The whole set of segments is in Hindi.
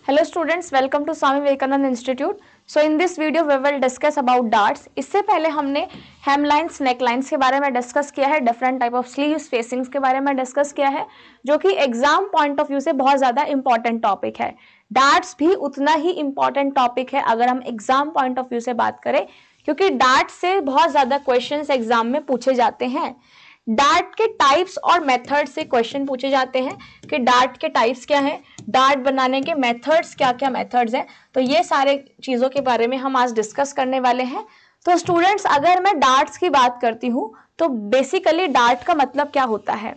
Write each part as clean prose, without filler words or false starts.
Hello students, welcome to Swami Vivekananda Institute. So in this video we will discuss about darts. इससे पहले हमने हेमलाइंस, नेकलाइंस के बारे में डिस्कस किया है, different type of sleeves, facings के बारे में डिस्कस किया है, जो कि एग्जाम पॉइंट ऑफ व्यू से बहुत ज़्यादा इंपॉर्टेंट टॉपिक है. डार्ट्स भी उतना ही इंपॉर्टेंट टॉपिक है अगर हम एग्जाम पॉइंट ऑफ व्यू से बात करें, क्योंकि डार्ट से बहुत ज़्यादा क्वेश्चंस एग्जाम में पूछे जाते हैं. डार्ट के टाइप्स और मेथड से क्वेश्चन पूछे जाते हैं कि डार्ट के टाइप्स क्या हैं, डार्ट बनाने के मेथड्स क्या क्या मेथड्स हैं. तो ये सारे चीज़ों के बारे में हम आज डिस्कस करने वाले हैं. तो स्टूडेंट्स, अगर मैं डार्ट्स की बात करती हूँ तो बेसिकली डार्ट का मतलब क्या होता है.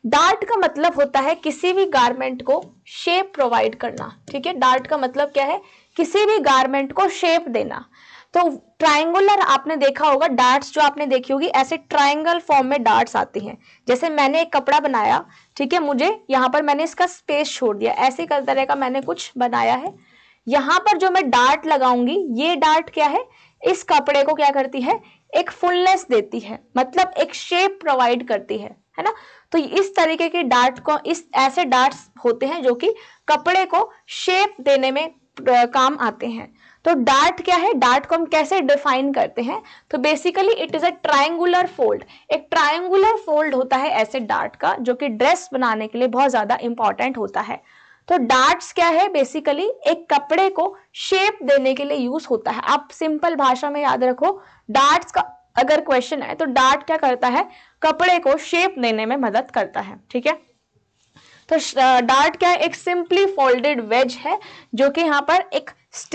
डार्ट का मतलब होता है किसी भी गारमेंट को शेप प्रोवाइड करना. ठीक है, डार्ट का मतलब क्या है, किसी भी गारमेंट को शेप देना. तो ट्रायंगुलर आपने देखा होगा, डार्ट्स जो आपने देखी होगी ऐसे ट्रायंगल फॉर्म में डार्ट्स आती हैं. जैसे मैंने एक कपड़ा बनाया, ठीक है, मुझे यहाँ पर मैंने इसका स्पेस छोड़ दिया, ऐसे कर तरह का मैंने कुछ बनाया है. यहाँ पर जो मैं डार्ट लगाऊंगी, ये डार्ट क्या है, इस कपड़े को क्या करती है, एक फुलनेस देती है, मतलब एक शेप प्रोवाइड करती है ना. तो इस तरीके के डार्ट को, इस ऐसे डार्ट्स होते हैं जो कि कपड़े को शेप देने में काम आते हैं. तो डार्ट क्या है, डार्ट को हम कैसे डिफाइन करते हैं, तो basically it is a triangular fold. एक ट्रायंगुलर फोल्ड होता है ऐसे डार्ट का, जो कि ड्रेस बनाने के लिए बहुत ज्यादा इंपॉर्टेंट होता है. तो डार्ट्स क्या है, बेसिकली एक कपड़े को शेप देने के लिए यूज होता है. आप सिंपल भाषा में याद रखो, डार्ट्स का अगर क्वेश्चन है तो डार्ट क्या करता है, कपड़े को शेप देने में मदद करता है. ठीक है, तो डार्ट क्या है, एक सिंपली फोल्डेड वेज है, जो कि यहाँ पर एक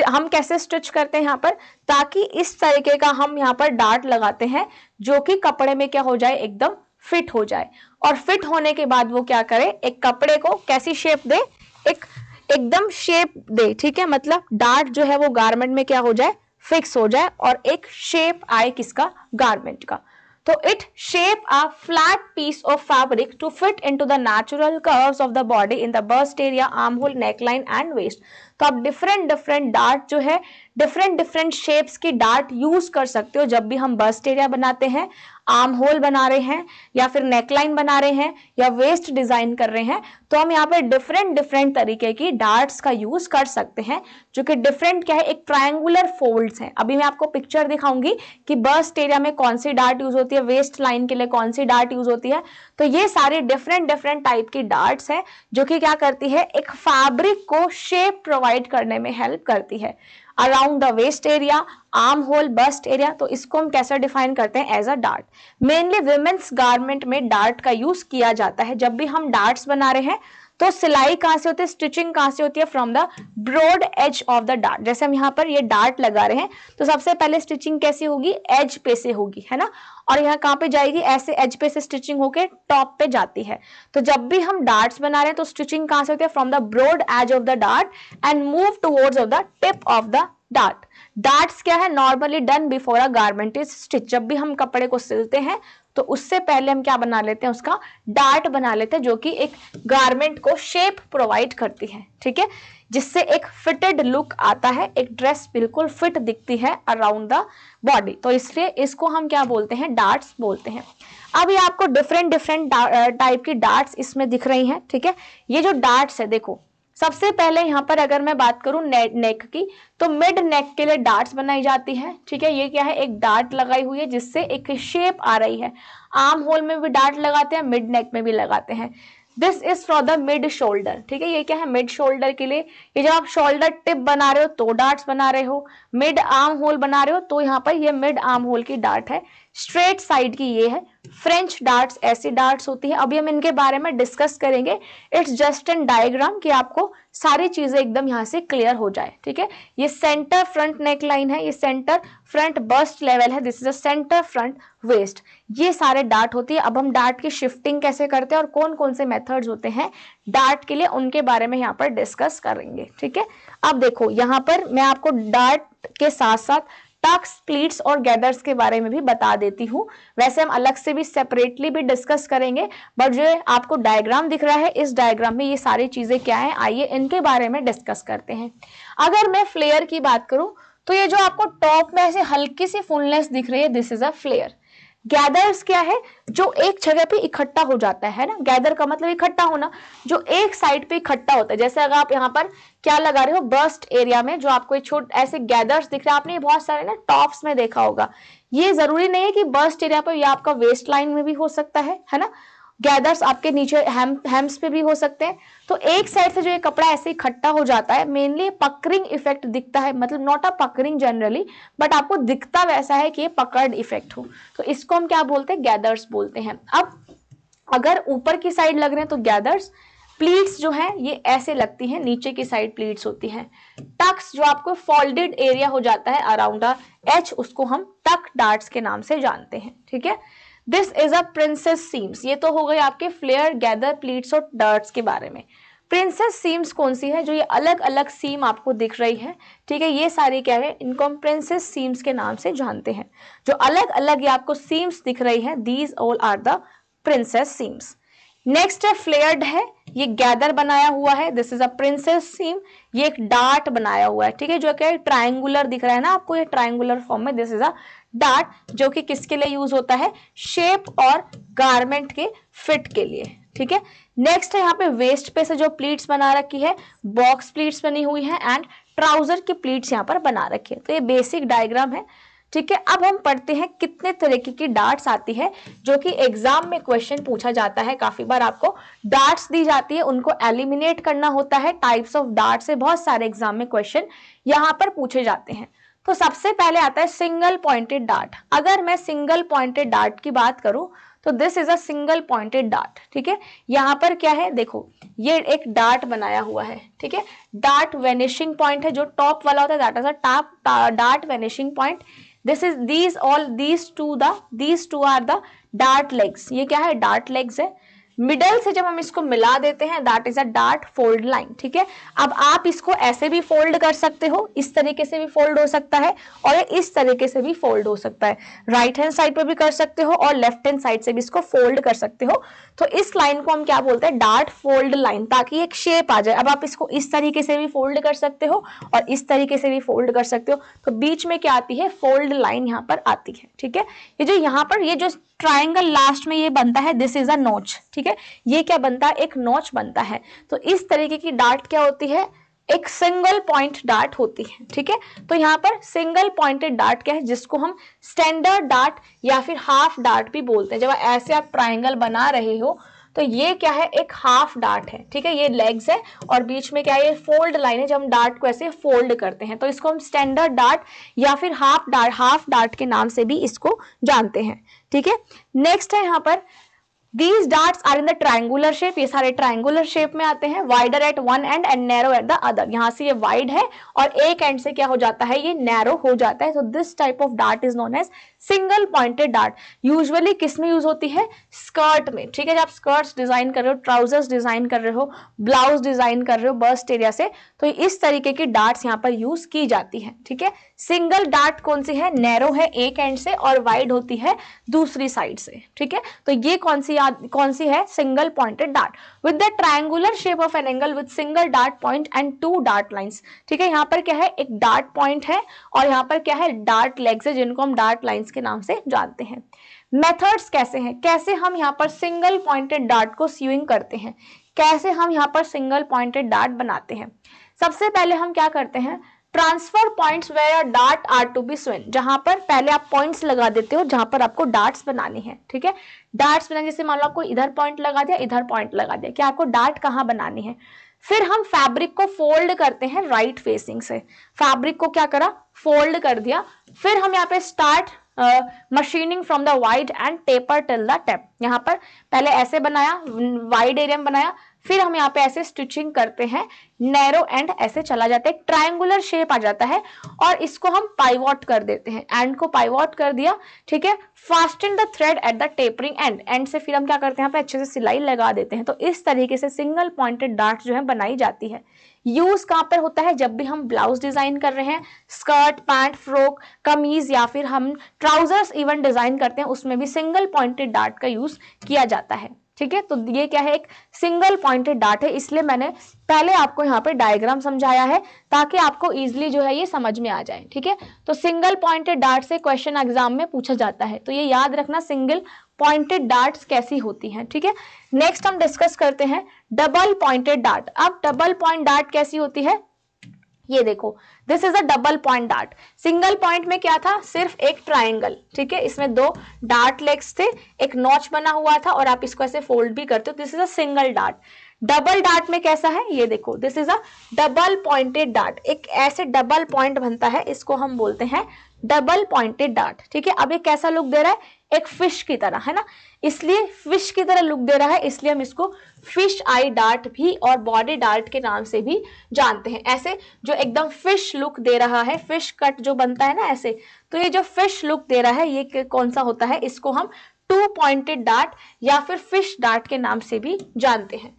हम कैसे स्टिच करते हैं यहाँ पर, ताकि इस तरीके का हम यहाँ पर डार्ट लगाते हैं जो कि कपड़े में क्या हो जाए, एकदम फिट हो जाए. और फिट होने के बाद वो क्या करे, एक कपड़े को कैसी शेप दे, एक एकदम शेप दे. ठीक है, मतलब डार्ट जो है वो गारमेंट में क्या हो जाए, फिक्स हो जाए और एक शेप आए किसका, गारमेंट का. So it shape a flat piece of fabric to fit into the natural curves of the body in the bust area, armhole, neckline and waist. तो आप डिफरेंट डार्ट जो है, डिफरेंट शेप्स की डार्ट यूज कर सकते हो जब भी हम बस्ट एरिया बनाते हैं, आर्म होल बना रहे हैं, या फिर नेकलाइन बना रहे हैं, या वेस्ट डिजाइन कर रहे हैं. तो हम यहाँ पे डिफरेंट तरीके की डार्ट्स का यूज कर सकते हैं, जो कि डिफरेंट क्या है, एक ट्रायंगुलर फोल्ड्स हैं. अभी मैं आपको पिक्चर दिखाऊंगी कि बस्ट एरिया में कौन सी डार्ट यूज होती है, वेस्ट लाइन के लिए कौन सी डार्ट यूज होती है. तो ये सारी डिफरेंट टाइप की डार्ट्स हैं, जो कि क्या करती है, एक फैब्रिक को शेप प्रोवाइड करने में हेल्प करती है around the waist area, arm hole, bust area. तो इसको हम कैसे डिफाइन करते हैं, as a dart. Mainly women's garment में डार्ट का यूज किया जाता है. जब भी हम डार्ट्स बना रहे हैं तो सिलाई कहां से होती है, स्टिचिंग कहां से होती है, from the broad edge of the dart. जैसे हम यहाँ पर ये डार्ट लगा रहे हैं तो सबसे पहले स्टिचिंग कैसी होगी, एज पे से होगी, है ना. और यहाँ कहाँ पे जाएगी, ऐसे एज पे से स्टिचिंग होके टॉप पे जाती है. तो जब भी हम डार्ट्स बना रहे हैं तो स्टिचिंग कहां से होती है, from the broad edge of the dart and move towards of the tip of the dart. Darts क्या है, normally done before a garment is stitch. जब भी हम कपड़े को सिलते हैं तो उससे पहले हम क्या बना लेते हैं, उसका डार्ट बना लेते हैं, जो कि एक गारमेंट को शेप प्रोवाइड करती है. ठीक है, जिससे एक फिटेड लुक आता है, एक ड्रेस बिल्कुल फिट दिखती है अराउंड द बॉडी. तो इसलिए इसको हम क्या बोलते हैं, डार्ट्स बोलते हैं. अब ये आपको डिफरेंट टाइप की डार्ट्स इसमें दिख रही हैं. ठीक है, ये जो डार्ट्स है, देखो सबसे पहले यहाँ पर अगर मैं बात करूं नेक की, तो मिड नेक के लिए डार्ट्स बनाई जाती है. ठीक है, ये क्या है, एक डार्ट लगाई हुई है जिससे एक शेप आ रही है. आर्म होल में भी डार्ट लगाते हैं, मिड नेक में भी लगाते हैं. This is for the mid shoulder. ठीक है, ये क्या है, मिड शोल्डर के लिए. ये जब आप शोल्डर टिप बना रहे हो तो डार्ट्स बना रहे हो, मिड आर्म होल बना रहे हो तो यहाँ पर ये मिड आर्म होल की डार्ट है. स्ट्रेट साइड की ये है. फ्रेंच डार्ट्स ऐसी डार्ट्स होती है, अभी हम इनके बारे में डिस्कस करेंगे. इट्स जस्ट एन डायग्राम कि आपको सारी चीजें एकदम यहाँ से क्लियर हो जाए. ठीक है, ये सेंटर फ्रंट नेक लाइन है, ये सेंटर फ्रंट बस्ट लेवल है, this is a centre front waist. ये सारे डार्ट होती है. अब हम डार्ट की शिफ्टिंग कैसे करते हैं और कौन कौन से मेथड्स होते हैं डार्ट के लिए, उनके बारे में यहाँ पर डिस्कस करेंगे. ठीक है, अब देखो यहाँ पर मैं आपको डार्ट के साथ साथ टक्स, प्लीट्स और गैदर्स के बारे में भी बता देती हूँ. वैसे हम अलग से भी सेपरेटली भी डिस्कस करेंगे, बट जो आपको डायग्राम दिख रहा है, इस डायग्राम में ये सारी चीजें क्या है, आइए इनके बारे में डिस्कस करते हैं. अगर मैं फ्लेयर की बात करूं तो ये जो आपको टॉप में ऐसे हल्की सी फुलनेस दिख रही है, this is a flare. Gathers क्या है, जो एक जगह पे इकट्ठा हो जाता है ना, गैदर का मतलब इकट्ठा होना, जो एक साइड पे इकट्ठा होता है। जैसे अगर आप यहाँ पर क्या लगा रहे हो, बर्स्ट एरिया में जो आपको छोटे ऐसे गैदर्स दिख रहे हैं, आपने बहुत सारे ना टॉप्स में देखा होगा। ये जरूरी नहीं है कि बर्स्ट एरिया पर, या आपका वेस्ट लाइन में भी हो सकता है ना। गैदर्स आपके नीचे हेम्स पे भी हो सकते हैं। तो एक साइड से जो ये कपड़ा ऐसे इकट्ठा हो जाता है, मेनली पकड़िंग इफेक्ट दिखता है, मतलब नॉट अ पकड़िंग जनरली, बट आपको दिखता वैसा है कि ये पकड़ इफेक्ट हो, तो इसको हम क्या बोलते हैं, गैदर्स बोलते हैं। अब अगर ऊपर की साइड लग रहे हैं तो गैदर्स, प्लीट्स जो है ये ऐसे लगती हैं, नीचे की साइड प्लीट्स होती हैं। टक्स जो आपको फोल्डेड एरिया हो जाता है अराउंड अ एच, उसको हम टक डार्ट्स के नाम से जानते हैं, ठीक है। This is a princess seems, ये तो हो गए आपके फ्लेयर, गैदर, प्लीट्स और डार्ट्स के बारे में। प्रिंसेस सीम्स कौन सी है, जो ये अलग अलग सीम आपको दिख रही है, ठीक है, ये सारी क्या है, इनको हम प्रिंसेस सीम्स के नाम से जानते हैं। जो अलग अलग ये आपको सीम्स दिख रही है, these all are the princess seams. Next है फ्लेयर्ड है, ये गैदर बनाया हुआ है, this is a princess seam, ये एक डार्ट बनाया हुआ है, ठीक है, जो कि ट्रायंगुलर दिख रहा है ना आपको, ये ट्रायंगुलर फॉर्म में, दिस इज अ डार्ट, जो कि किसके लिए यूज होता है, शेप और गारमेंट के फिट के लिए, ठीक है। नेक्स्ट है यहाँ पे वेस्ट पे से जो प्लीट्स बना रखी है, बॉक्स प्लीट्स बनी हुई है, एंड ट्राउजर की प्लीट्स यहाँ पर बना रखी है। तो ये बेसिक डायग्राम है, ठीक है। अब हम पढ़ते हैं कितने तरीके की डार्ट्स आती है, जो कि एग्जाम में क्वेश्चन पूछा जाता है। काफी बार आपको डार्ट्स दी जाती है, उनको एलिमिनेट करना होता है। टाइप्स ऑफ डार्ट से बहुत सारे एग्जाम में क्वेश्चन यहाँ पर पूछे जाते हैं। तो सबसे पहले आता है सिंगल पॉइंटेड डार्ट। अगर मैं सिंगल पॉइंटेड डार्ट की बात करूं तो this is a single pointed dart, ठीक है। यहाँ पर क्या है, देखो ये एक डार्ट बनाया हुआ है, ठीक है। डार्ट वेनिशिंग पॉइंट है, जो टॉप वाला होता है, that is a top dart vanishing point. This is these two are the dart legs, ये क्या है, डार्ट लेग्स है। मिडल से जब हम इसको मिला देते हैं, that is a dart fold line, ठीक है। अब आप इसको ऐसे भी फोल्ड कर सकते हो, इस तरीके से भी फोल्ड हो सकता है, और इस तरीके से भी फोल्ड हो सकता है। राइट हैंड साइड पर भी कर सकते हो और लेफ्ट हैंड साइड से भी इसको फोल्ड कर सकते हो। तो इस लाइन को हम क्या बोलते हैं, डार्ट फोल्ड लाइन, ताकि एक शेप आ जाए। अब आप इसको इस तरीके से भी फोल्ड कर सकते हो और इस तरीके से भी फोल्ड कर सकते हो, तो बीच में क्या आती है, फोल्ड लाइन यहाँ पर आती है, ठीक है। ये जो यहाँ पर ये जो ट्राइंगल लास्ट में ये बनता है, दिस इज अ नॉच, ठीक है। ये क्या बनता है, एक नॉच बनता है। तो इस तरीके की डार्ट क्या होती है, एक सिंगल पॉइंट डार्ट होती है, ठीक है। तो यहाँ पर सिंगल पॉइंटेड डार्ट क्या है, जिसको हम स्टैंडर्ड डार्ट या फिर हाफ डार्ट भी बोलते हैं। जब ऐसे आप ट्राइंगल बना रहे हो तो ये क्या है, एक हाफ डार्ट है, ठीक है। ये लेग्स है और बीच में क्या है, ये फोल्ड लाइन है, जब हम डार्ट को ऐसे फोल्ड करते हैं तो इसको हम स्टैंडर्ड डार्ट या फिर हाफ डार्ट के नाम से भी इसको जानते हैं, ठीक है। नेक्स्ट है यहाँ पर These darts are in the triangular shape, ये सारे triangular shape में आते हैं, wider at one end and narrow at the other। यहाँ से ये wide है और एक end से क्या हो जाता है, ये narrow हो जाता है। So this type of dart is known as single pointed dart। Usually किस में यूज होती है, स्कर्ट में, ठीक है। जब आप स्कर्ट्स डिजाइन कर रहे हो, ट्राउजर्स डिजाइन कर रहे हो, ब्लाउज डिजाइन कर रहे हो बस्ट एरिया से, तो इस तरीके की डार्ट्स यहाँ पर यूज की जाती है, ठीक है। सिंगल डार्ट कौन सी है, नैरो है एक एंड से और वाइड होती है दूसरी साइड से, ठीक है। तो ये कौन सी है, single pointed dart with the triangular shape of an angle with single dart point and two dart lines, ठीक है। यहाँ पर क्या है, एक डार्ट पॉइंट है और यहाँ पर क्या है, डार्ट लेग्स है, जिनको हम डार्ट लाइंस के नाम से जानते हैं। मेथड्स कैसे हैं, कैसे हम यहाँ पर सिंगल पॉइंटेड डार्ट को स्यूइंग करते हैं, कैसे हम यहाँ पर सिंगल पॉइंटेड डार्ट बनाते हैं। सबसे पहले हम क्या करते हैं, transfer points where dart are to be sewn, जहां पर पहले आप पॉइंट्स लगा देते हो जहां पर आपको डार्ट्स बनानी है, ठीक है। डार्ट्स बनाने, जैसे मान लो आपको इधर पॉइंट लगा दिया, इधर पॉइंट लगा दिया, कि आपको डार्ट कहाँ बनानी है। फिर हम फैब्रिक को फोल्ड करते हैं राइट फेसिंग से, फैब्रिक को क्या करा, फोल्ड कर दिया। फिर हम यहाँ पे start machining from the wide and taper till the tape. यहाँ पर पहले ऐसे बनाया, वाइड एरिया में बनाया, फिर हम यहाँ पे ऐसे स्टिचिंग करते हैं, नैरो एंड ऐसे चला जाता है, एक ट्रायंगुलर शेप आ जाता है और इसको हम पाइवॉट कर देते हैं, एंड को पाइवॉट कर दिया, ठीक है। Fasten the thread at the tapering and से फिर हम क्या करते हैं, यहाँ पे अच्छे से सिलाई लगा देते हैं। तो इस तरीके से सिंगल पॉइंटेड डार्ट जो है बनाई जाती है। यूज कहाँ पर होता है, जब भी हम ब्लाउज डिजाइन कर रहे हैं, स्कर्ट, पैंट, फ्रॉक, कमीज या फिर हम ट्राउजर्स इवन डिजाइन करते हैं, उसमें भी सिंगल पॉइंटेड डार्ट का यूज किया जाता है, ठीक है। तो ये क्या है, एक सिंगल पॉइंटेड डार्ट है, इसलिए मैंने पहले आपको यहाँ पे डायग्राम समझाया है ताकि आपको इजीली जो है ये समझ में आ जाए। ठीक है, तो सिंगल पॉइंटेड डार्ट से क्वेश्चन एग्जाम में पूछा जाता है, तो ये याद रखना सिंगल पॉइंटेड डार्ट्स कैसी होती हैं। ठीक है, नेक्स्ट हम डिस्कस करते हैं डबल पॉइंटेड डार्ट। अब डबल पॉइंट डार्ट कैसी होती है, ये देखो, this is a double point dart. Single point में क्या था, सिर्फ एक ट्राइंगल, ठीक है, इसमें दो डार्ट लेग्स थे, एक नॉच बना हुआ था और आप इसको ऐसे फोल्ड भी करते हो, this is a single dart. Double dart में कैसा है, ये देखो, this is a double pointed dart, एक ऐसे डबल पॉइंट बनता है, इसको हम बोलते हैं डबल पॉइंटेड डार्ट। ठीक है, अब ये कैसा लुक दे रहा है, एक फिश की तरह, है ना, इसलिए फिश की तरह लुक दे रहा है, इसलिए हम इसको फिश आई डार्ट भी और बॉडी डार्ट के नाम से भी जानते हैं। ऐसे जो एकदम फिश लुक दे रहा है, फिश कट जो बनता है ना ऐसे, तो ये जो फिश लुक दे रहा है ये कौन सा होता है, इसको हम टू पॉइंटेड डार्ट या फिर फिश डार्ट के नाम से भी जानते हैं।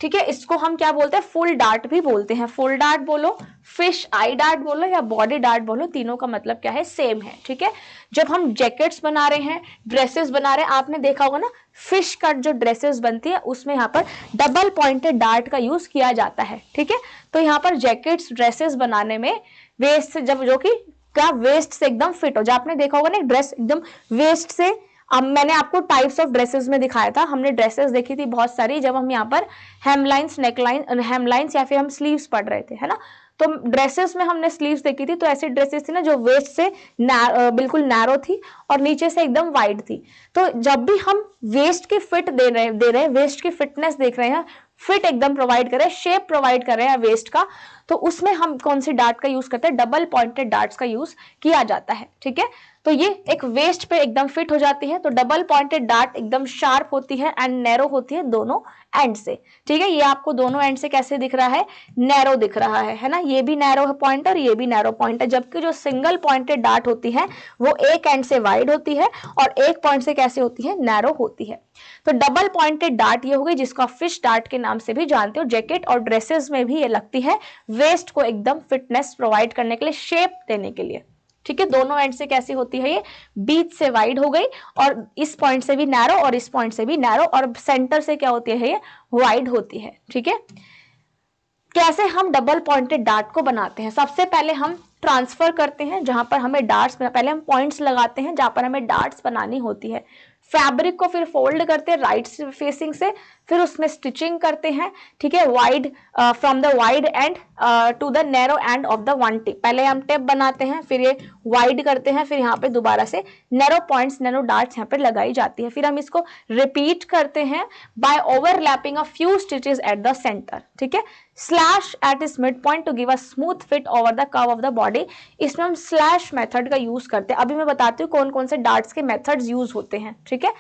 ठीक है, इसको हम क्या बोलते हैं, फुल डार्ट भी बोलते हैं। फुल डार्ट बोलो, फिश आई डार्ट बोलो या बॉडी डार्ट बोलो, तीनों का मतलब क्या है, सेम है। ठीक है, जब हम जैकेट्स बना रहे हैं, ड्रेसेस बना रहे हैं, आपने देखा होगा ना फिश कट जो ड्रेसेस बनती है उसमें यहाँ पर डबल पॉइंटेड डार्ट का यूज किया जाता है। ठीक है, तो यहाँ पर जैकेट्स ड्रेसेस बनाने में वेस्ट जब जो कि क्या वेस्ट से एकदम फिट हो जाए, आपने देखा होगा ना ड्रेस एकदम वेस्ट से, अब मैंने आपको टाइप्स ऑफ ड्रेसेस में दिखाया था, हमने ड्रेसेस देखी थी बहुत सारी, जब हम यहाँ पर हेमलाइंस, नेकलाइन, हेमलाइंस या फिर हम स्लीव्स पढ़ रहे थे, है ना, तो ड्रेसेस में हमने स्लीव्स देखी थी, तो ऐसी ड्रेसेस थी ना जो वेस्ट से बिल्कुल नैरो थी और नीचे से एकदम वाइड थी। तो जब भी हम वेस्ट की फिट दे रहे हैं, वेस्ट की फिटनेस देख रहे हैं, फिट एकदम प्रोवाइड कर रहे हैं, शेप प्रोवाइड कर रहे हैं वेस्ट का, तो उसमें हम कौन सी डार्ट का यूज करते हैं, डबल पॉइंटेड डार्ट्स का यूज किया जाता है। ठीक है, तो ये एक वेस्ट पे एकदम फिट हो जाती है, तो डबल पॉइंटेड डार्ट एकदम शार्प होती है एंड नैरो होती है दोनों एंड से। ठीक है, ये आपको दोनों एंड से कैसे दिख रहा है, नैरो दिख रहा है ना, ये भी नैरो पॉइंट और ये भी नैरो पॉइंट है, जबकि जो सिंगल पॉइंटेड डार्ट होती है वो एक एंड से वाइड होती है और एक पॉइंट से कैसे होती है, नैरो होती है। तो डबल पॉइंटेड डार्ट ये हो गई जिसको फिश डार्ट के नाम से भी जानते हो। जैकेट और ड्रेसेस में भी ये लगती है वेस्ट को एकदम फिटनेस प्रोवाइड करने के लिए, शेप देने के लिए। ठीक है, दोनों एंड से कैसी होती है, ये बीच से वाइड हो गई और इस पॉइंट से भी नैरो और इस पॉइंट से भी नैरो और सेंटर से क्या होती है, ये वाइड होती है। ठीक है, कैसे हम डबल पॉइंटेड डार्ट को बनाते हैं, सबसे पहले हम ट्रांसफर करते हैं, जहां पर हमें डार्ट्स, पहले हम पॉइंट्स लगाते हैं जहां पर हमें डार्ट्स बनानी होती है, फैब्रिक को फिर फोल्ड करते हैं राइट फेसिंग से, फिर उसमें स्टिचिंग करते हैं। ठीक है, wide from the wide end to the narrow end of the one tip, पहले हम टिप बनाते हैं, फिर ये वाइड करते हैं, फिर यहाँ पे दोबारा से नैरो पॉइंट्स, नैरो डार्ट्स यहाँ पे लगाई जाती है, फिर हम इसको रिपीट करते हैं by overlapping a few stitches at the centre. ठीक है, slash at is mid point to give a smooth fit over the curve of the body, इसमें हम स्लैश मेथड का यूज करते हैं। अभी मैं बताती हूँ कौन कौन से डार्ट्स के मेथड्स यूज होते हैं। ठीक है,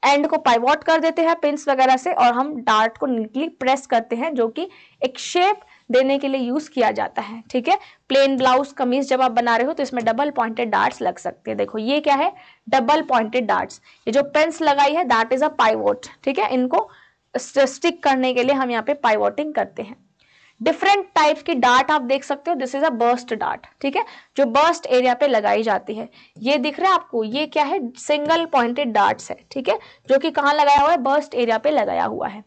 एंड को पाइवोट कर देते हैं पिंस वगैरह से और हम डार्ट को नीटली प्रेस करते हैं, जो कि एक शेप देने के लिए यूज किया जाता है। ठीक है, प्लेन ब्लाउज कमीज जब आप बना रहे हो तो इसमें डबल पॉइंटेड डार्ट्स लग सकते हैं। देखो ये क्या है, डबल पॉइंटेड डार्ट्स, ये जो पिंस लगाई है दैट इज अ पाइवोट। ठीक है, इनको स्टिक करने के लिए हम यहाँ पे पाइवोटिंग करते हैं। डिफरेंट टाइप्स की डार्ट आप देख सकते हो, this is a burst dart. ठीक है, जो बर्स्ट एरिया पे लगाई जाती है, ये दिख रहा है आपको, ये क्या है, सिंगल पॉइंटेड डार्ट्स है। ठीक है, जो कि कहाँ लगाया हुआ है, बर्स्ट एरिया पे लगाया हुआ है।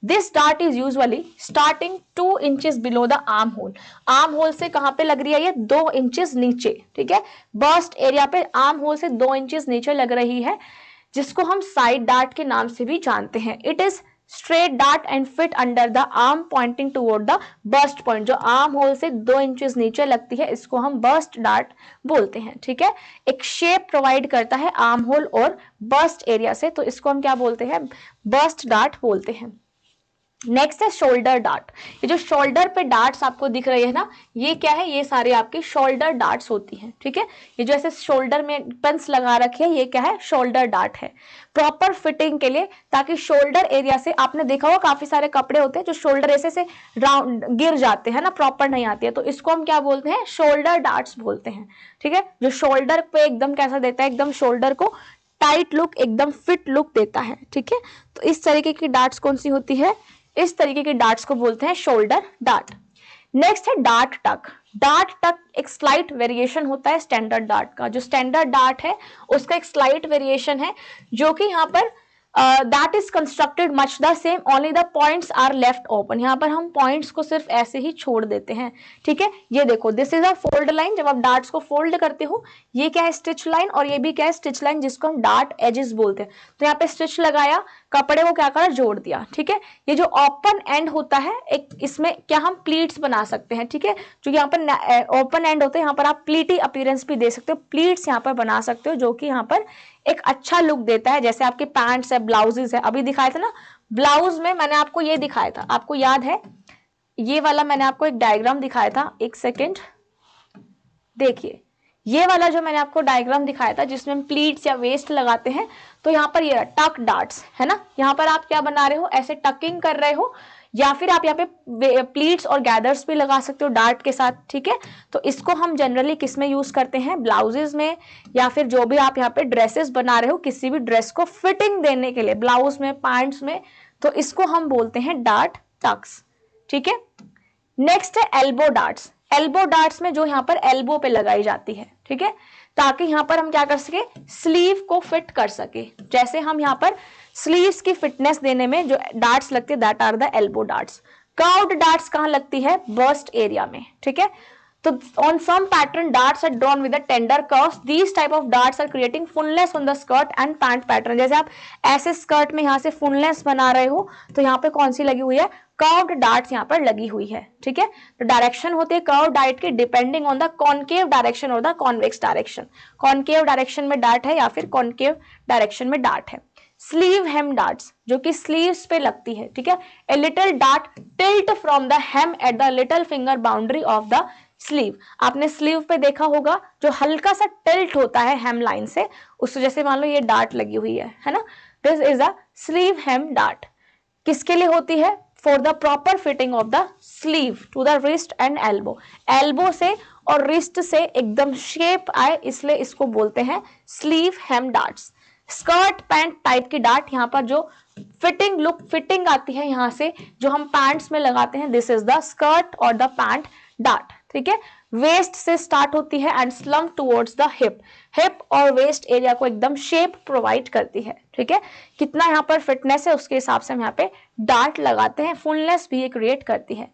This dart is usually starting 2 inches below the arm hole, arm hole से कहाँ पे लग रही है, ये 2 इंचेस नीचे। ठीक है, बर्स्ट एरिया पे आर्म होल से 2 इंचेस नीचे लग रही है, जिसको हम साइड डार्ट के नाम से भी जानते हैं। It is straight dart and fit under the arm pointing toward the burst point, जो आर्म होल से 2 इंचेस नीचे लगती है, इसको हम बर्स्ट डार्ट बोलते हैं। ठीक है, एक शेप प्रोवाइड करता है आर्म होल और बर्स्ट एरिया से, तो इसको हम क्या बोलते हैं, बर्स्ट डार्ट बोलते हैं। नेक्स्ट है शोल्डर डार्ट, ये जो शोल्डर पे डार्ट्स आपको दिख रही है ना, ये क्या है, ये सारे आपके शोल्डर डार्ट्स होती हैं। ठीक है, ये जो ऐसे शोल्डर में पिंस लगा रखे हैं, ये क्या है, शोल्डर डार्ट है, प्रॉपर फिटिंग के लिए, ताकि शोल्डर एरिया से, आपने देखा होगा काफी सारे कपड़े होते हैं जो शोल्डर ऐसे से राउंड गिर जाते हैं ना, प्रॉपर नहीं आती है, तो इसको हम क्या बोलते हैं, शोल्डर डार्ट्स बोलते हैं। ठीक है, जो शोल्डर पे एकदम कैसा देता है, एकदम शोल्डर को टाइट लुक, एकदम फिट लुक देता है। ठीक है, तो इस तरीके की डार्ट्स कौन सी होती है, इस तरीके के डार्ट्स को बोलते हैं शोल्डर डार्ट। नेक्स्ट है डार्ट टक। डार्ट टक एक स्लाइट वेरिएशन होता है स्टैंडर्ड डार्ट का, जो स्टैंडर्ड डार्ट है उसका एक स्लाइट वेरिएशन है, जो कि यहाँ पर that is constructed much the same, only the points are left open. यहाँ पर हम पॉइंट्स को सिर्फ ऐसे ही छोड़ देते हैं, ठीक है। ये देखो, this is a fold line, जब आप डार्ट्स को फोल्ड करते हो, ये क्या है, स्टिच लाइन, और ये भी क्या है, स्टिच लाइन, जिसको हम डार्ट एजेस बोलते हैं। तो यहाँ पे स्टिच लगाया, कपड़े को क्या करा, जोड़ दिया, ठीक है। ये जो ओपन एंड होता है, एक इसमें क्या हम प्लीट्स बना सकते हैं, ठीक है। जो यहाँ पर ओपन एंड होते हैं, यहाँ पर आप प्लीटी अपीयरेंस भी दे सकते हो, प्लीट्स यहाँ पर बना सकते हो, जो कि यहाँ पर एक अच्छा लुक देता है। जैसे आपके पैंट्स है, ब्लाउजेस है, अभी दिखाया था ना ब्लाउज में, मैंने आपको ये दिखाया था, आपको याद है, ये वाला मैंने आपको एक डायग्राम दिखाया था, एक सेकेंड देखिए, ये वाला जो मैंने आपको डायग्राम दिखाया था जिसमें हम प्लीट्स या वेस्ट लगाते हैं, तो यहाँ पर ये टक डार्ट्स है ना, यहाँ पर आप क्या बना रहे हो, ऐसे टकिंग कर रहे हो, या फिर आप यहाँ पे प्लीट्स और गैदर्स भी लगा सकते हो डार्ट के साथ, ठीक है। तो इसको हम जनरली किस में यूज करते हैं, ब्लाउजेस में, या फिर जो भी आप यहाँ पे ड्रेसेस बना रहे हो, किसी भी ड्रेस को फिटिंग देने के लिए, ब्लाउज में, पैंट्स में, तो इसको हम बोलते हैं डार्ट टक्स, ठीक है। नेक्स्ट है एल्बो डार्ट्स। एल्बो डार्ट्स में जो यहाँ पर एल्बो पे लगाई जाती है, ठीक है, ताकि यहाँ पर हम क्या कर सके, स्लीव को फिट कर सके। जैसे हम यहाँ पर स्लीव्स की फिटनेस देने में जो डार्ट्स लगते हैं, that are the elbow darts. Curved darts कहाँ लगती है, बस्ट एरिया में, ठीक है। तो on some pattern darts are drawn with a tender curves. These type of darts are creating fullness on the skirt and pant pattern. जैसे आप ऐसे स्कर्ट में यहाँ से fullness बना रहे हो, तो यहाँ पे कौन सी लगी हुई है, कर्व्ड डार्ट्स यहाँ पर लगी हुई है, ठीक है। तो डायरेक्शन होती है कर्व डार्ट की depending on the concave direction और the convex direction. Concave direction में डार्ट है या फिर कॉनकेव डायरेक्शन में डार्ट है। स्लीव हेम डार्ट्स, जो कि स्लीव्स पे लगती है, ठीक है। A little dart tilt from the hem at the little finger boundary of the sleeve. आपने स्लीव पे देखा होगा जो हल्का सा टिल्ट होता है हेम लाइन से, उससे जैसे मान लो ये डार्ट लगी हुई है ना, this is a sleeve hem dart. किसके लिए होती है, for the proper fitting of the sleeve to the wrist and elbow. Elbow से और रिस्ट से एकदम शेप आए, इसलिए इसको बोलते हैं sleeve hem darts. Skirt pant type की डार्ट, यहाँ पर जो फिटिंग लुक फिटिंग आती है यहाँ से, जो हम पैंट्स में लगाते हैं, दिस इज द स्कर्ट और द पैंट डार्ट, ठीक है। वेस्ट से स्टार्ट होती है and slump towards the hip. Hip और वेस्ट एरिया को एकदम शेप प्रोवाइड करती है, ठीक है। कितना यहाँ पर फिटनेस है उसके हिसाब से हम यहाँ पे डार्ट लगाते हैं, फुलनेस भी ये क्रिएट करती है।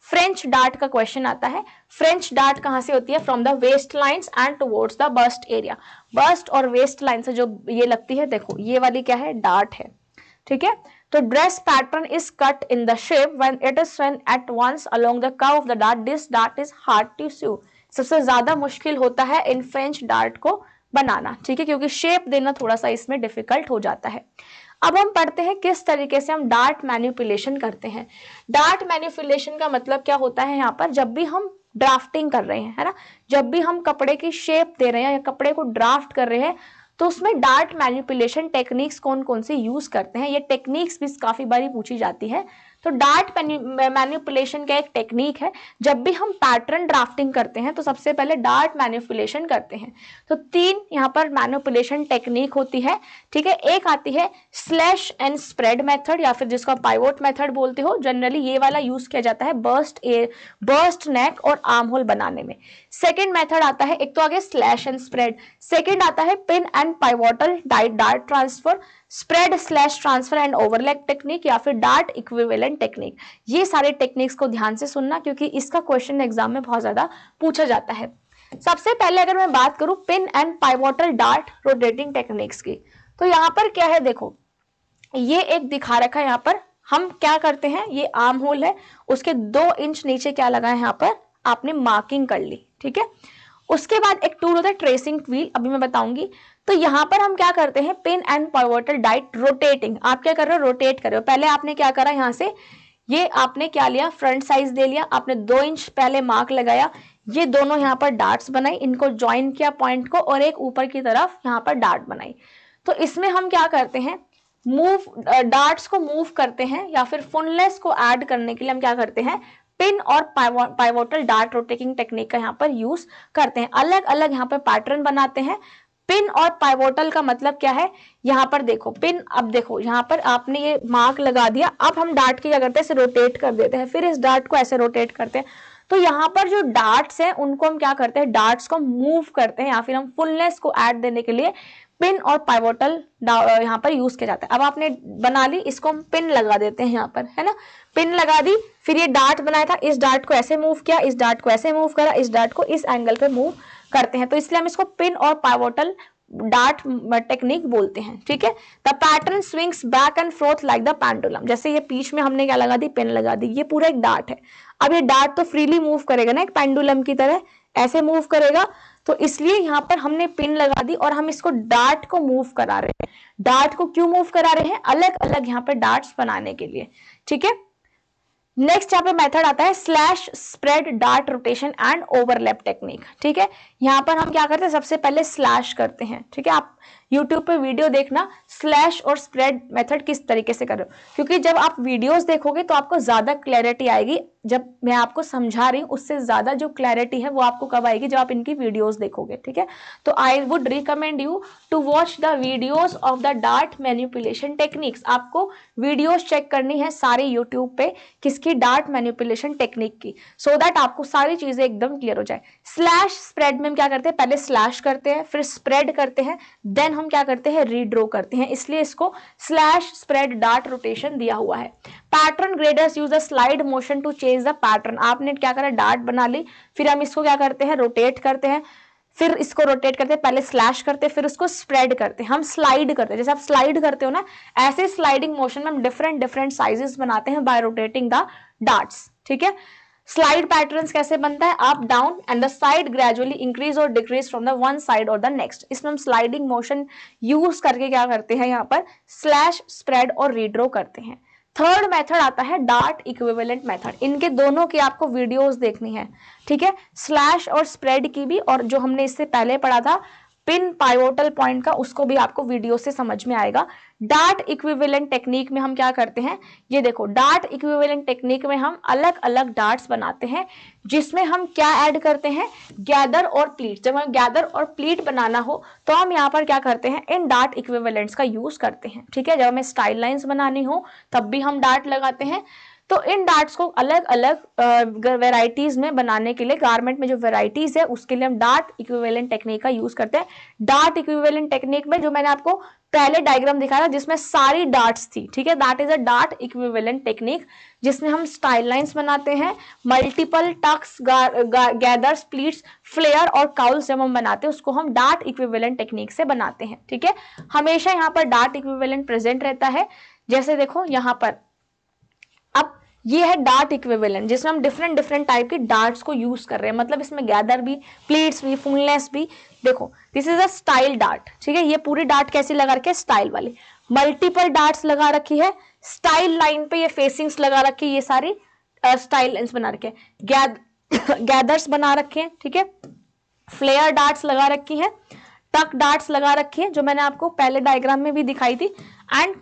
फ्रेंच डार्ट का क्वेश्चन आता है। फ्रेंच डार्ट कहां से होती है, from the waist lines and towards the bust area. Bust और वेस्ट लाइन से जो ये लगती है, देखो ये वाली क्या है, डार्ट है, ठीक है। तो dress pattern is cut in the shape when it is sewn at once along the curve of the dart. This dart is hard to sew. सबसे ज्यादा मुश्किल होता है इन फ्रेंच डार्ट को बनाना, ठीक है, क्योंकि शेप देना थोड़ा सा इसमें डिफिकल्ट हो जाता है। अब हम पढ़ते हैं किस तरीके से हम डार्ट मैनिपुलेशन करते हैं। डार्ट मैनिपुलेशन का मतलब क्या होता है, यहाँ पर जब भी हम ड्राफ्टिंग कर रहे हैं, है ना, जब भी हम कपड़े की शेप दे रहे हैं या कपड़े को ड्राफ्ट कर रहे हैं, तो उसमें डार्ट मैनिपुलेशन टेक्निक्स कौन कौन से यूज करते हैं, ये टेक्निक्स भी काफी बारी पूछी जाती है। तो डार्ट मैनिपुलेशन का एक टेक्निक है, जब भी हम पैटर्न ड्राफ्टिंग करते हैं तो सबसे पहले डार्ट मैनिपुलेशन करते हैं। तो 3 यहाँ पर मैनिपुलेशन टेक्निक होती है, ठीक है। एक आती है स्लैश एंड स्प्रेड मेथड, या फिर जिसको पाइवोट मेथड बोलते हो। जनरली ये वाला यूज किया जाता है बर्स्ट नेक और आर्म होल बनाने में। सेकेंड मेथड आता है, एक तो आगे स्लैश एंड स्प्रेड, सेकेंड आता है pin and pivotal dart transfer, spread slash transfer and overlap technique, या फिर डार्ट इक्विवेलेंट टेक्निक। ये सारे टेक्निक्स को ध्यान से सुनना, क्योंकि इसका क्वेश्चन एग्जाम में बहुत ज्यादा पूछा जाता है। सबसे पहले अगर मैं बात करूं pin and pivotal dart rotating techniques की, तो यहाँ पर क्या है, देखो ये एक दिखा रखा है। यहाँ पर हम क्या करते हैं, ये आर्म होल है, उसके 2 इंच नीचे क्या लगा है, यहाँ पर आपने मार्किंग कर ली, ठीक है। उसके बाद एक टूल होता है ट्रेसिंग व्हील, अभी मैं बताऊंगी। तो यहाँ पर हम क्या करते हैं, pin and pivotal dart rotating. आप क्या कर रहे हो, रोटेट कर रहे हो। पहले आपने क्या करा, यहाँ से ये आपने क्या लिया, फ्रंट साइज दे लिया, आपने 2 इंच पहले मार्क लगाया, ये दोनों यहाँ पर डार्ट्स बनाई, इनको ज्वाइन किया पॉइंट को, और एक ऊपर की तरफ यहाँ पर डार्ट बनाई। तो इसमें हम क्या करते हैं, डार्ट्स को मूव करते हैं, या फिर फुलनेस को ऐड करने के लिए हम क्या करते हैं, पिन और पाइवोटल डार्ट रोटेटिंग टेक्निक का यहाँ पर यूज करते हैं। अलग अलग यहाँ पर पैटर्न बनाते हैं। पिन और पाइवोटल का मतलब क्या है, यहाँ पर देखो पिन, अब देखो यहाँ पर आपने ये मार्क लगा दिया, अब हम डार्ट की क्या करते हैं, ऐसे रोटेट कर देते हैं, फिर इस डार्ट को ऐसे रोटेट करते हैं। तो यहाँ पर जो डार्ट्स हैं उनको हम क्या करते हैं, डार्ट्स को मूव करते हैं, या फिर हम फुलनेस को ऐड देने के लिए पिन और पाइवोटल यहाँ पर यूज किया जाता है। अब आपने बना ली, इसको हम पिन लगा देते हैं यहाँ पर, है ना, पिन लगा दी। फिर ये डार्ट बनाया था, इस डार्ट को ऐसे मूव किया, इस डार्ट को ऐसे मूव करा, इस डार्ट को इस एंगल पे मूव करते हैं, तो इसलिए हम इसको पिन और पाइवोटल डार्ट टेक्निक बोलते हैं। ठीक है, the pattern swings back and fourth like the pendulum. जैसे ये बीच में हमने क्या लगा दी, पिन लगा दी, ये पूरा एक डार्ट है। अब ये डार्ट तो फ्रीली मूव करेगा ना, एक पेंडुलम की तरह ऐसे मूव करेगा, तो इसलिए यहाँ पर हमने पिन लगा दी और हम इसको डार्ट को मूव करा रहे हैं। डार्ट को क्यों मूव करा रहे हैं, अलग अलग यहाँ पे डार्ट्स बनाने के लिए। ठीक है, नेक्स्ट यहाँ पे मेथड आता है slash spread dart rotation and overlap technique. ठीक है, यहाँ पर हम क्या करते हैं, सबसे पहले स्लैश करते हैं। ठीक है, आप YouTube पे वीडियो देखना स्लैश और स्प्रेड मेथड किस तरीके से कर रहे हो, क्योंकि जब आप वीडियोस देखोगे तो आपको ज्यादा क्लैरिटी आएगी। जब मैं आपको समझा रही हूँ उससे ज्यादा जो क्लैरिटी है वो आपको कब आएगी, जब आप इनकी वीडियोस देखोगे। ठीक है, तो I would recommend you to watch the videos of the dart manipulation techniques. आपको वीडियोस चेक करनी है सारी यूट्यूब पे किसकी, डार्ट मैनिपुलेशन टेक्निक की, सो दैट आपको सारी चीजें एकदम क्लियर हो जाए। स्लैश स्प्रेड में हम क्या करते हैं, पहले स्लैश करते हैं, फिर स्प्रेड करते हैं, देन हम क्या करते हैं, रीड्रो करते हैं, इसलिए इसको स्लैश स्प्रेड डार्ट रोटेशन दिया हुआ है। Pattern graders use a slide motion to change the pattern. आपने क्या करा, डार्ट बना ली, फिर हम इसको क्या करते हैं, रोटेट करते हैं, फिर इसको रोटेट करते हैं, पहले स्लैश करते हैं, फिर उसको स्प्रेड करते हैं, हम स्लाइड करते हैं। जैसे आप स्लाइड करते हो ना, ऐसे स्लाइडिंग मोशन में हम डिफरेंट डिफरेंट साइजेस बनाते हैं बाय रोटेटिंग द डार्ट्स। ठीक है, स्लाइड पैटर्न्स कैसे बनता है, up down and the side gradually increase और decrease from the one side और द नेक्स्ट। इसमें हम स्लाइडिंग मोशन यूज करके क्या करते हैं, यहाँ पर स्लैश स्प्रेड और रीड्रो करते हैं। थर्ड मेथड आता है डार्ट इक्विवेलेंट मेथड। इनके दोनों की आपको वीडियोस देखनी है। ठीक है, स्लैश और स्प्रेड की भी, और जो हमने इससे पहले पढ़ा था पिन पाइवोटल पॉइंट का, उसको भी आपको वीडियो से समझ में आएगा। डार्ट इक्विवेलेंट टेक्निक में हम क्या करते हैं, ये देखो, डार्ट इक्विवेलेंट टेक्निक में हम अलग अलग डार्ट्स बनाते हैं, जिसमें हम क्या ऐड करते हैं, गैदर और प्लीट। जब हमें गैदर और प्लीट बनाना हो तो हम यहाँ पर क्या करते हैं, इन डार्ट इक्विवेलेंट्स का यूज करते हैं। ठीक है, जब हमें स्टाइल लाइंस बनानी हो तब भी हम डार्ट लगाते हैं। तो इन डार्ट्स को अलग अलग वेराइटीज में बनाने के लिए, गारमेंट में जो वेराइटीज है उसके लिए हम डार्ट इक्विवेलेंट टेक्निक का यूज करते हैं। डार्ट इक्विवेलेंट टेक्निक में जो मैंने आपको पहले डायग्राम दिखाया जिसमें सारी डार्ट्स थी, ठीक है, that is a dart equivalent technique, जिसमें हम स्टाइल लाइंस बनाते हैं, multiple tucks, gathers, pleats, flare और काउल्स जब हम बनाते हैं उसको हम डार्ट इक्विवेलेंट टेक्निक से बनाते हैं। ठीक है, हमेशा यहाँ पर डार्ट इक्विवेलेंट प्रेजेंट रहता है। जैसे देखो यहाँ पर, अब ये है डार्ट इक्विवेलेंट, जिसमें हम डिफरेंट डिफरेंट टाइप की डार्ट्स को यूज कर रहे हैं, मतलब इसमें गैदर भी, प्लीट्स भी, फुलनेस भी। देखो, this is a style dart. ठीक है, ये पूरी डार्ट कैसी लगा रखी है, स्टाइल वाली, मल्टीपल डार्ट्स लगा रखी है, स्टाइल लाइन पे ये फेसिंग्स लगा रखी है, ये सारी स्टाइल लाइन्स बना रखे हैं, गैदर्स बना रखे हैं। ठीक है, फ्लेयर डार्ट्स लगा रखी है, टक डार्ट्स लगा रखी है जो मैंने आपको पहले डायग्राम में भी दिखाई थी, एंड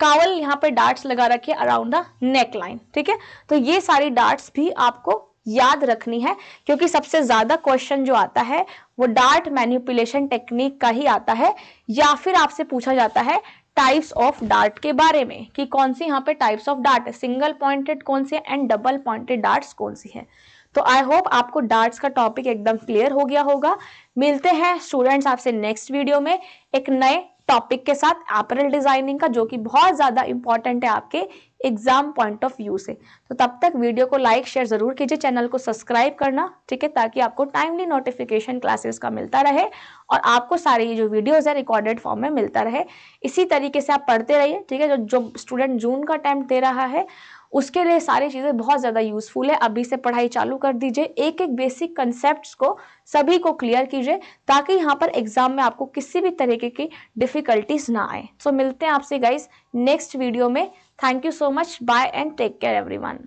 कावल यहाँ पे डार्ट्स लगा रखी है अराउंड द नेक लाइन। ठीक है, तो ये सारी डार्ट्स भी आपको याद रखनी है, क्योंकि सबसे ज्यादा क्वेश्चन जो आता है वो डार्ट मैनिपुलेशन टेक्निक का ही आता है, या फिर आपसे पूछा जाता है टाइप्स ऑफ डार्ट के बारे में कि कौन सी यहाँ पे टाइप्स ऑफ डार्ट है, सिंगल पॉइंटेड कौन सी है एंड डबल पॉइंटेड डार्ट्स कौन सी है। तो आई होप आपको डार्ट्स का टॉपिक एकदम क्लियर हो गया होगा। मिलते हैं स्टूडेंट्स आपसे नेक्स्ट वीडियो में एक नए टॉपिक के साथ, अपैरल डिजाइनिंग का, जो कि बहुत ज्यादा इंपॉर्टेंट है आपके एग्जाम पॉइंट ऑफ व्यू से। तो तब तक वीडियो को लाइक शेयर जरूर कीजिए, चैनल को सब्सक्राइब करना, ठीक है, ताकि आपको टाइमली नोटिफिकेशन क्लासेस का मिलता रहे और आपको सारी ये जो वीडियोस है रिकॉर्डेड फॉर्म में मिलता रहे। इसी तरीके से आप पढ़ते रहिए। ठीक है, जो स्टूडेंट जून का अटेम्प्ट दे रहा है उसके लिए सारी चीजें बहुत ज्यादा यूजफुल है। अभी से पढ़ाई चालू कर दीजिए, एक एक बेसिक कंसेप्ट्स को सभी को क्लियर कीजिए, ताकि यहाँ पर एग्जाम में आपको किसी भी तरीके की डिफिकल्टीज ना आए। सो मिलते हैं आपसे गाइस नेक्स्ट वीडियो में। Thank you so much, bye and take care everyone.